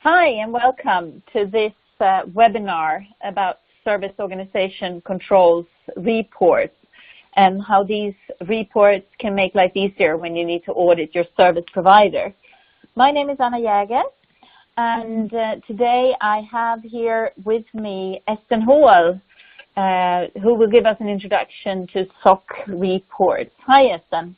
Hi, and welcome to this webinar about service organization controls reports and how these reports can make life easier when you need to audit your service provider. My name is Anna Jäger, and today I have here with me Esten Hall, who will give us an introduction to SOC reports. Hi, Esten.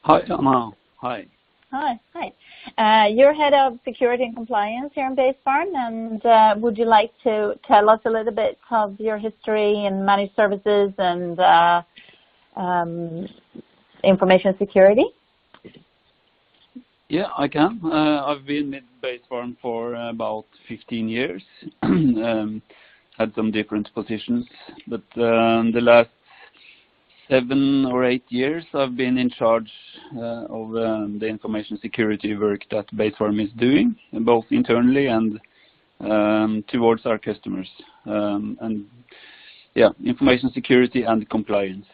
Hi, Anna. Hi. Hi. You're head of security and compliance here in Base Farm, and would you like to tell us a little bit of your history in managed services and information security? Yeah, I can. I've been with Base Farm for about 15 years. Had some different positions, but the last 7 or 8 years I've been in charge of the information security work that Base Farm is doing, both internally and towards our customers. And yeah, information security and compliance.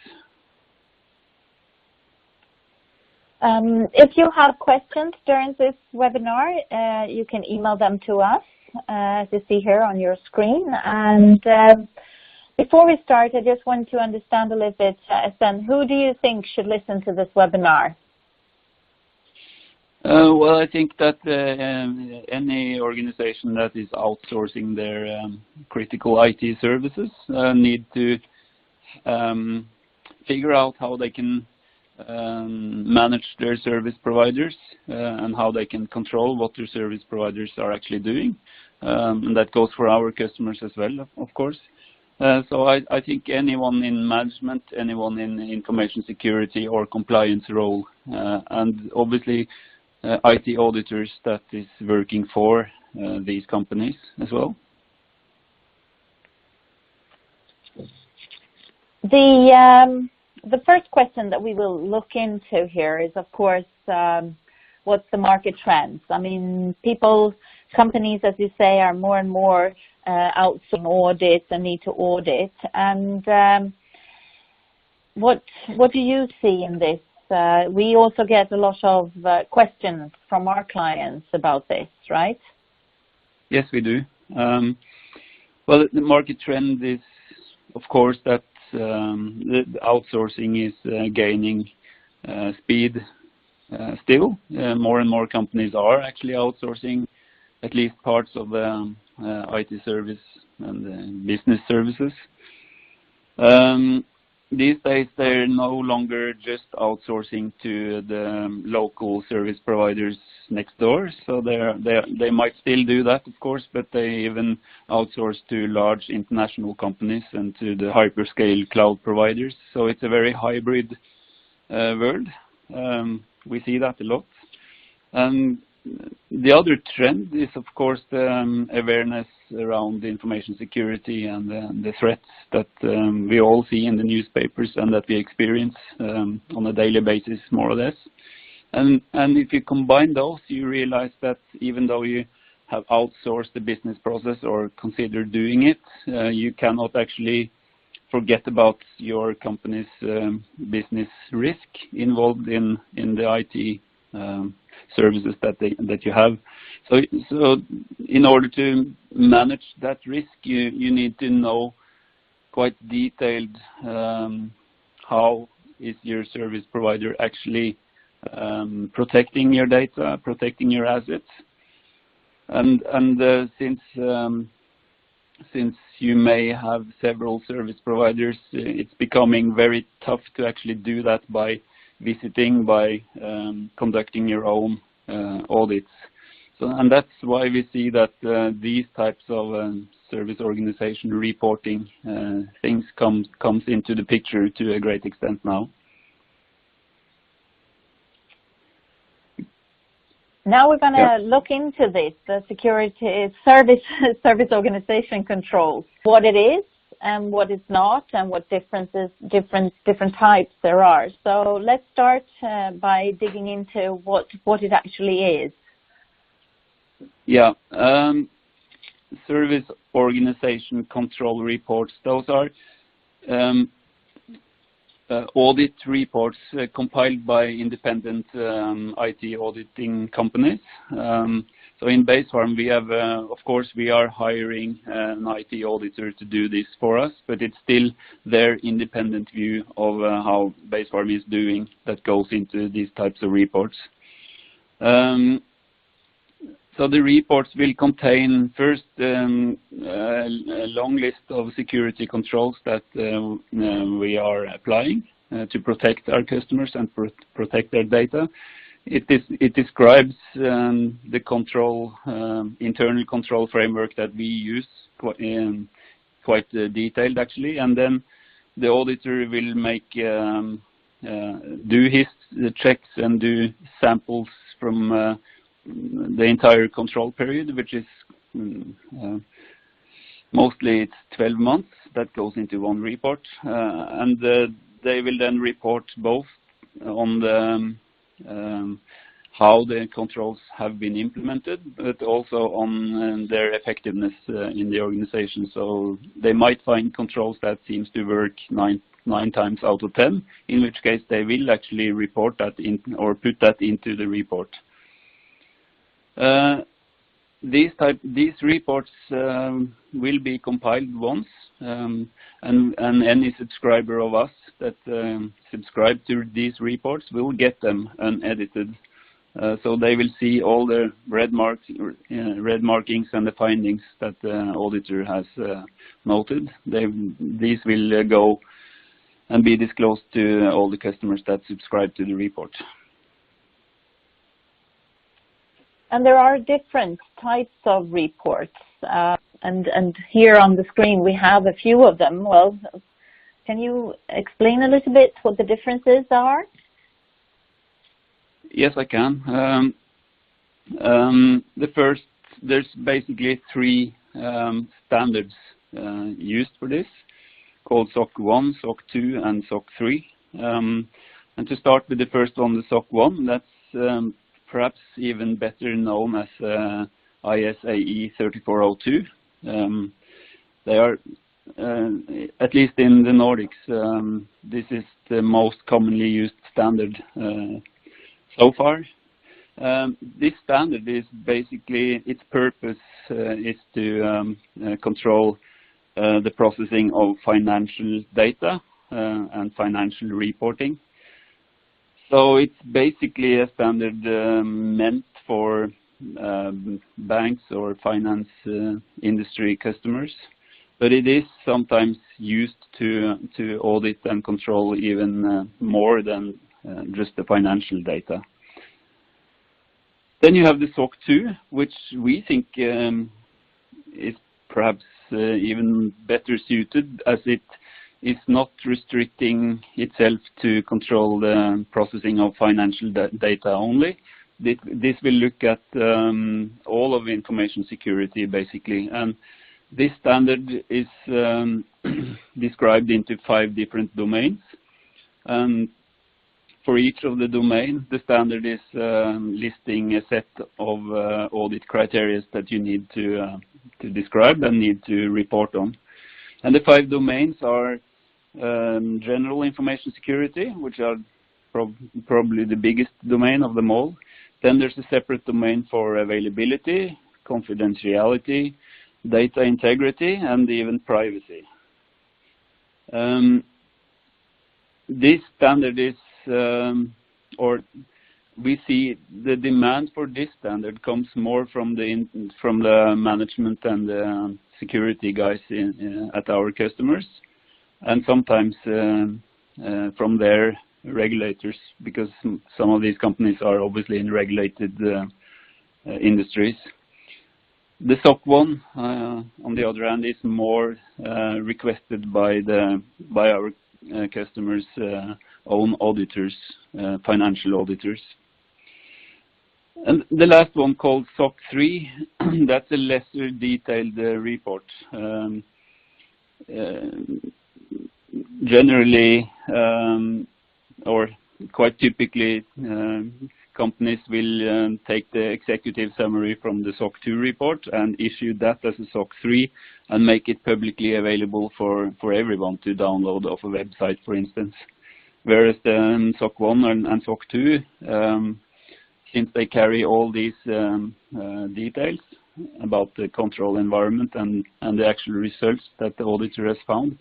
If you have questions during this webinar, you can email them to us, as you see here on your screen. And before we start, I just want to understand a little bit, Esten, who do you think should listen to this webinar? Well, I think that any organization that is outsourcing their critical IT services need to figure out how they can manage their service providers and how they can control what their service providers are actually doing. And that goes for our customers as well, of course. So I think anyone in management, anyone in information security or compliance role, and obviously IT auditors that is working for these companies as well. The first question that we will look into here is, of course, what's the market trends? I mean, companies, as you say, are more and more outsourcing audits and need to audit. And what do you see in this? We also get a lot of questions from our clients about this, right? Yes, we do. Well, the market trend is, of course, that the outsourcing is gaining speed still. More and more companies are actually outsourcing at least parts of the IT service and business services. These days they're no longer just outsourcing to the local service providers next door, so they might still do that, of course, but they even outsource to large international companies and to the hyperscale cloud providers. So it's a very hybrid world. We see that a lot. And the other trend is, of course, the awareness around the information security and the threats that we all see in the newspapers and that we experience on a daily basis, more or less. And if you combine those, you realize that even though you have outsourced the business process or consider doing it, you cannot actually forget about your company's business risk involved in the IT services that you have. So in order to manage that risk, you need to know quite detailed how is your service provider actually protecting your data, protecting your assets. And since you may have several service providers, it's becoming very tough to actually do that by visiting, by conducting your own audits. So, and that's why we see that these types of service organization reporting things comes into the picture to a great extent now. Now we're going to look into this, the security service organization controls, what it is and what it's not, and what different types there are. So let's start by digging into what it actually is. Yeah, service organization control reports. Those are audit reports compiled by independent IT auditing companies. So in Basefarm, we have, of course, we are hiring an IT auditor to do this for us, but it's still their independent view of how Basefarm is doing that goes into these types of reports. So the reports will contain first a long list of security controls that we are applying to protect our customers and protect their data. It describes the control, internal control framework that we use, quite detailed actually, and then the auditor will make do his checks and do samples from the entire control period, which is mostly it's 12 months. That goes into one report, and they will then report both on the how the controls have been implemented, but also on their effectiveness in the organization. So they might find controls that seems to work nine times out of 10, in which case they will actually report that in or put that into the report. These reports will be compiled once, and any subscriber of us that subscribe to these reports will get them unedited. So they will see all the red markings and the findings that the auditor has noted. These will go and be disclosed to all the customers that subscribe to the report. And there are different types of reports, and here on the screen we have a few of them. Well, can you explain a little bit what the differences are? Yes, I can. There's basically three standards used for this, called SOC 1, SOC 2, and SOC 3. And to start with the first one, the SOC 1, that's perhaps even better known as ISAE 3402. They are, at least in the Nordics, this is the most commonly used standard so far. This standard is basically, its purpose is to control the processing of financial data and financial reporting. So it's basically a standard meant for banks or finance industry customers, but it is sometimes used to audit and control even more than just the financial data. Then you have the SOC 2, which we think is perhaps even better suited, as it is not restricting itself to control the processing of financial data only. This will look at all of information security, basically. And this standard is described into 5 different domains. And for each of the domains, the standard is listing a set of audit criteria that you need to describe and need to report on. And the 5 domains are general information security, which are probably the biggest domain of them all. Then there's a separate domain for availability, confidentiality, data integrity, and even privacy. This standard is, or we see the demand for this standard comes more from the management and the security guys at our customers, and sometimes from their regulators, because some of these companies are obviously in regulated industries. The SOC 1, on the other hand, is more requested by our customers' own auditors, financial auditors. And the last one, called SOC 3, that's a lesser detailed report. Generally, or quite typically, companies will take the executive summary from the SOC 2 report and issue that as a SOC 3 and make it publicly available for everyone to download off a website, for instance. Whereas the SOC 1 and SOC 2, since they carry all these details about the control environment and the actual results that the auditor has found,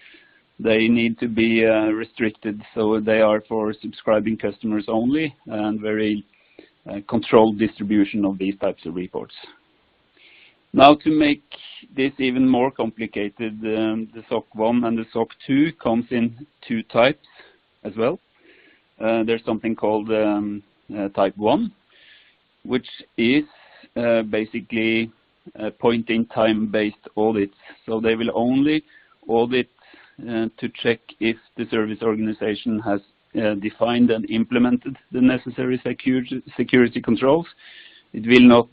they need to be restricted, so they are for subscribing customers only, and very controlled distribution of these types of reports. Now, to make this even more complicated, the SOC 1 and the SOC 2 comes in two types as well. There's something called type 1, which is basically point-in-time based audits. So they will only audit to check if the service organization has defined and implemented the necessary security controls. It will not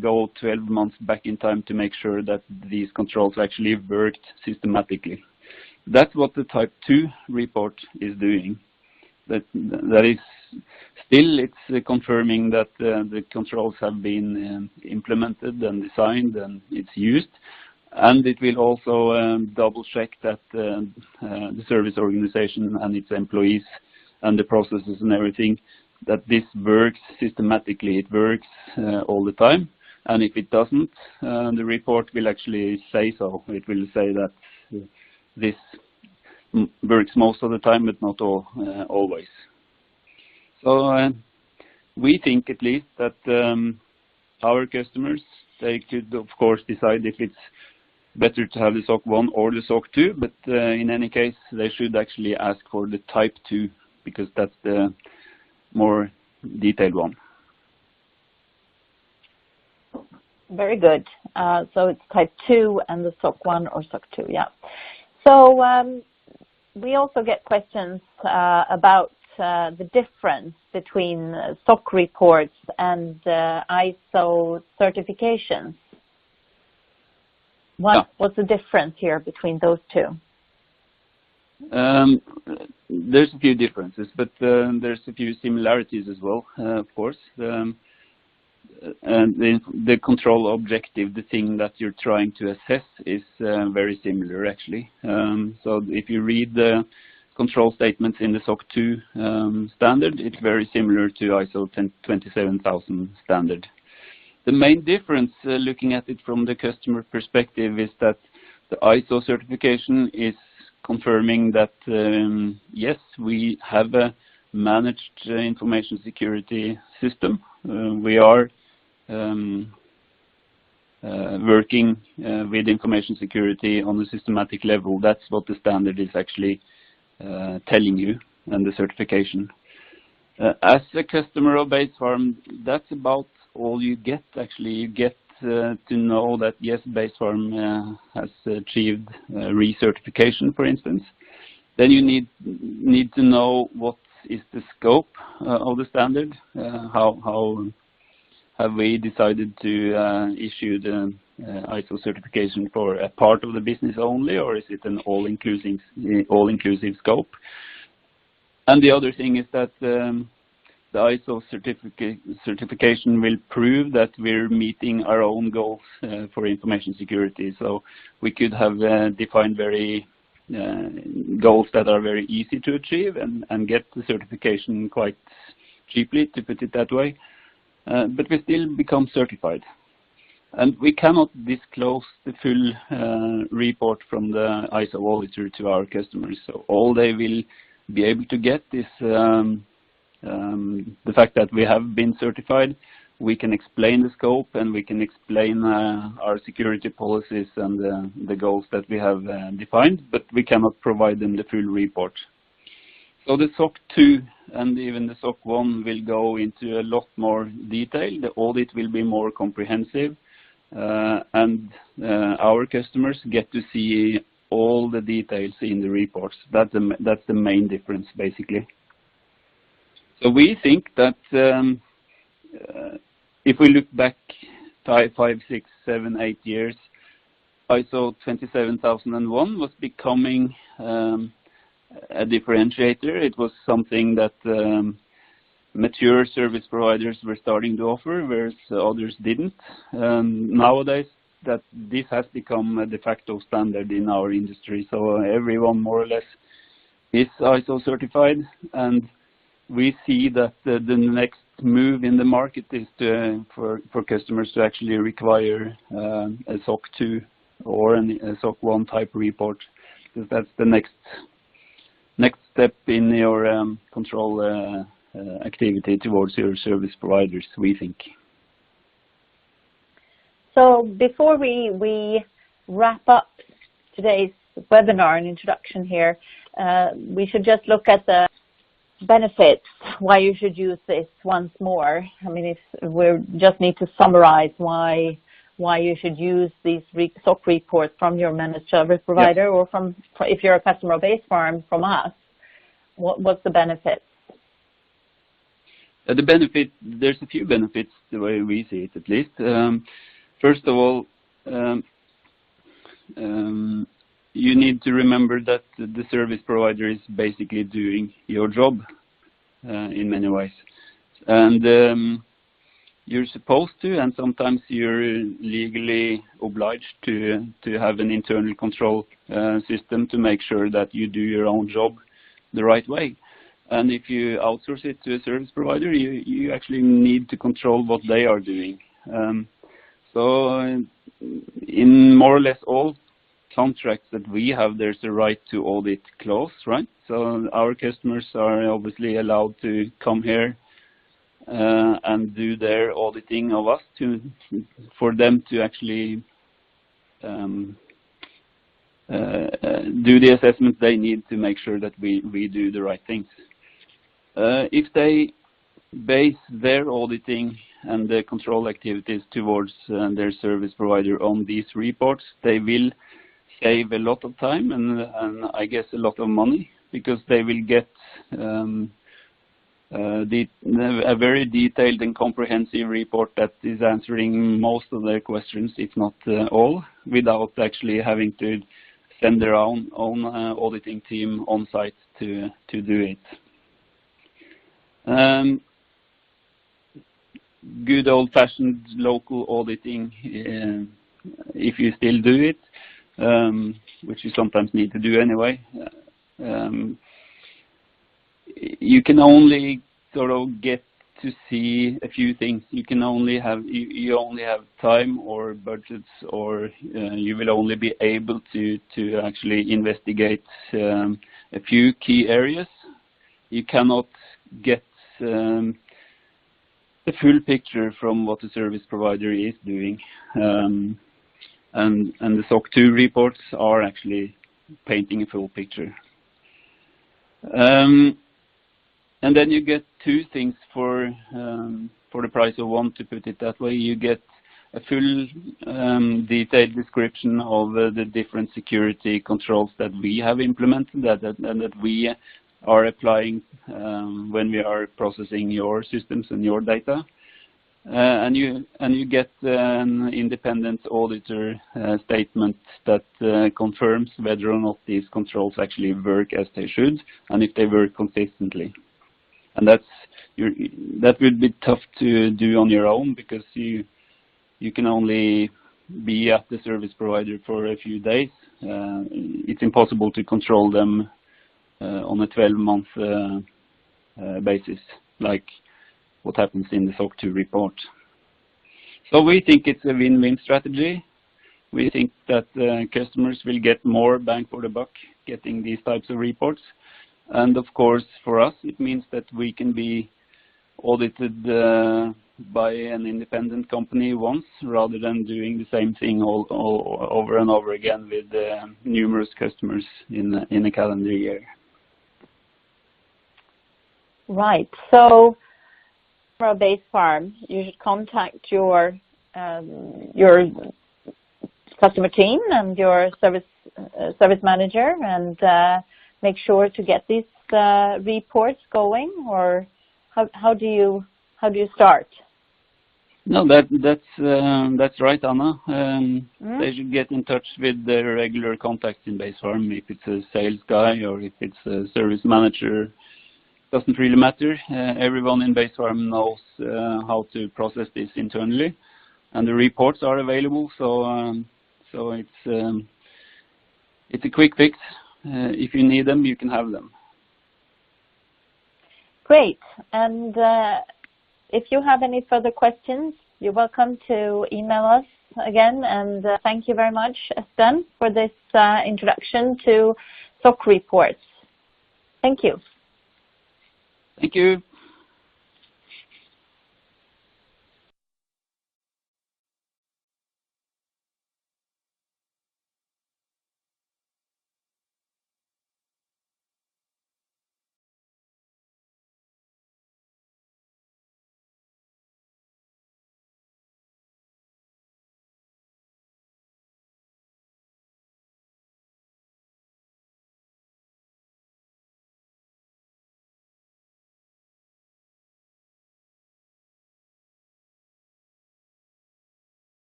go 12 months back in time to make sure that these controls actually worked systematically. That's what the type 2 report is doing. That is still, it's confirming that the controls have been implemented and designed and it's used. And it will also double check that the service organization and its employees and the processes and everything, that this works systematically. It works all the time. And if it doesn't, the report will actually say so. It will say that this works most of the time, but not always. So we think at least that our customers, they could of course decide if it's better to have the SOC 1 or the SOC 2, but in any case, they should actually ask for the type 2, because that's the more detailed one. Very good. So it's type 2 and the SOC 1 or SOC 2, yeah. So we also get questions about the difference between SOC reports and ISO certifications. What's the difference here between those two? There's a few differences, but there's a few similarities as well, of course. And the control objective, the thing that you're trying to assess, is very similar actually. So if you read the control statements in the SOC 2 standard, it's very similar to ISO 27000 standard. The main difference, looking at it from the customer perspective, is that the ISO certification is confirming that yes, we have a managed information security system. We are working with information security on a systematic level. That's what the standard is actually telling you, and the certification. As a customer of Base Farm, that's about all you get actually. You get to know that yes, Base Farm has achieved recertification, for instance. Then you need to know what is the scope of the standard. How have we decided to issue the ISO certification for a part of the business only, or is it an all-inclusive scope? And the other thing is that the ISO certification will prove that we're meeting our own goals for information security. So we could have defined goals that are very easy to achieve and get the certification quite cheaply, to put it that way. But we still become certified. And we cannot disclose the full report from the ISO auditor to our customers. So all they will be able to get is the fact that we have been certified. We can explain the scope, and we can explain our security policies and the goals that we have defined, but we cannot provide them the full report. So the SOC 2 and even the SOC 1 will go into a lot more detail. The audit will be more comprehensive, and our customers get to see all the details in the reports. That's the main difference, basically. So we think that if we look back 5, 6, 7, 8 years, ISO 27001 was becoming a differentiator. It was something that mature service providers were starting to offer, whereas others didn't. Nowadays, that this has become a de facto standard in our industry. So everyone more or less is ISO certified, and we see that the next move in the market is for customers to actually require a SOC 2 or a SOC 1 type report, because that's the next step in your control activity towards your service providers, we think. So before we wrap up today's webinar and introduction here, we should just look at the benefits, why you should use this once more. I mean, if we just need to summarize why you should use these SOC reports from your managed service provider, or from, if you're a customer of Basefarm, from us. What's the benefits? The benefit, there's a few benefits the way we see it, at least. First of all, you need to remember that the service provider is basically doing your job in many ways. And you're supposed to, and sometimes you're legally obliged to have an internal control system to make sure that you do your own job the right way. And if you outsource it to a service provider, you actually need to control what they are doing. So in more or less all contracts that we have, there's a right to audit clause, right? So our customers are obviously allowed to come here and do their auditing of us for them to actually do the assessment they need to make sure that we do the right things. If they base their auditing and the control activities towards their service provider on these reports, they will save a lot of time and I guess a lot of money, because they will get a very detailed and comprehensive report that is answering most of their questions, if not all, without actually having to send their own auditing team on site to do it. Good old-fashioned local auditing, if you still do it, which you sometimes need to do anyway, you can only sort of get to see a few things. You can only have you only have time or budgets, or you will only be able to actually investigate a few key areas. You cannot get the full picture from what the service provider is doing, and the SOC 2 reports are actually painting a full picture. And then you get two things for the price of one, to put it that way. You get a full detailed description of the different security controls that we have implemented and that we are applying when we are processing your systems and your data. And you get an independent auditor statement that confirms whether or not these controls actually work as they should, and if they work consistently. And that would be tough to do on your own, because you can only be at the service provider for a few days. It's impossible to control them on a 12-month basis, like what happens in the SOC 2 report. So we think it's a win-win strategy. We think that customers will get more bang for the buck getting these types of reports. And of course, for us, it means that we can be audited by an independent company once, rather than doing the same thing all over and over again with numerous customers in a calendar year. Right. So, for a Basefarm, you should contact your customer team and your service manager and make sure to get these reports going, or how do you start? No, that's right, Anna. They should get in touch with their regular contacts in Basefarm. If it's a sales guy or if it's a service manager, doesn't really matter. Everyone in Basefarm knows how to process this internally, and the reports are available. So it's a quick fix. If you need them, you can have them. Great. And if you have any further questions, you're welcome to email us again. And thank you very much, Espen, for this introduction to SOC reports. Thank you. Thank you.